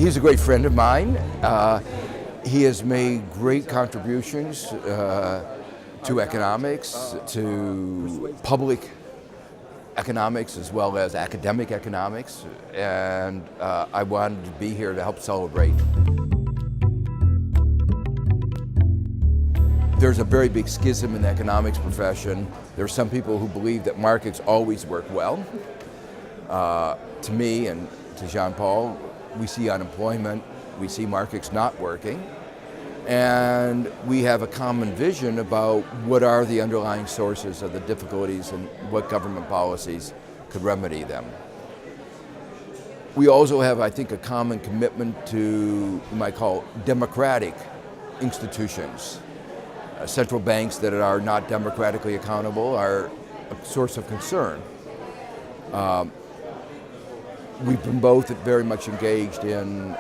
He's a great friend of mine. He has made great contributions to economics, to public economics as well as academic economics, and I wanted to be here to help celebrate. There's a very big schism in the economics profession. There are some people who believe that markets always work well. To me and to Jean-Paul, we see unemployment, we see markets not working, and we have a common vision about what are the underlying sources of the difficulties and what government policies could remedy them. We also have, I think, a common commitment to you might call democratic institutions. Central banks that are not democratically accountable are a source of concern. We've been both very much engaged in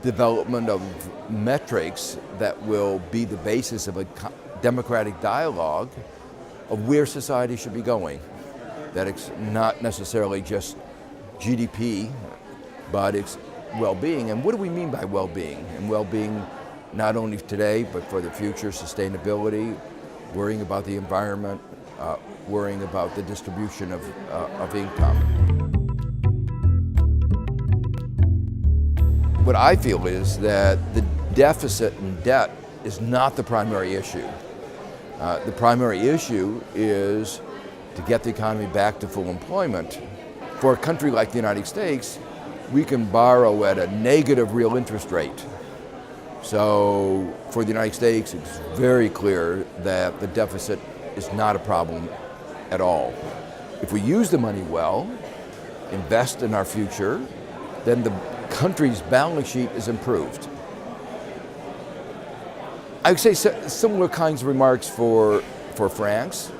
development of metrics that will be the basis of a democratic dialogue of where society should be going. That it's not necessarily just GDP, but it's well-being. And what do we mean by well-being? And well-being not only today, but for the future, sustainability, worrying about the environment, worrying about the distribution of income. What I feel is that the deficit and debt is not the primary issue. The primary issue is to get the economy back to full employment. For a country like the United States, we can borrow at a negative real interest rate. So for the United States, it's very clear that the deficit is not a problem at all. If we use the money well, invest in our future, then the country's balance sheet is improved. I would say similar kinds of remarks for France,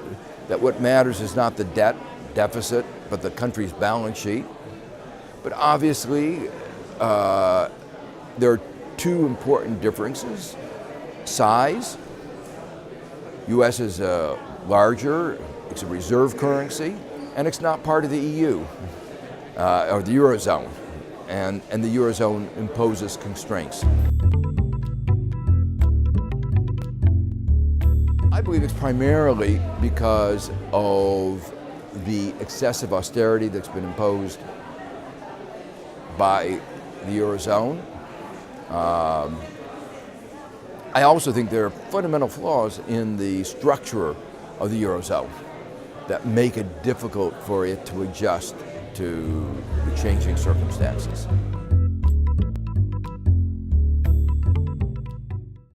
that what matters is not the debt deficit, but the country's balance sheet. But obviously, there are two important differences. Size. U.S. is larger, it's a reserve currency, and it's not part of the EU or the Eurozone. And the Eurozone imposes constraints. I believe it's primarily because of the excessive austerity that's been imposed by the Eurozone. I also think there are fundamental flaws in the structure of the Eurozone that make it difficult for it to adjust to the changing circumstances.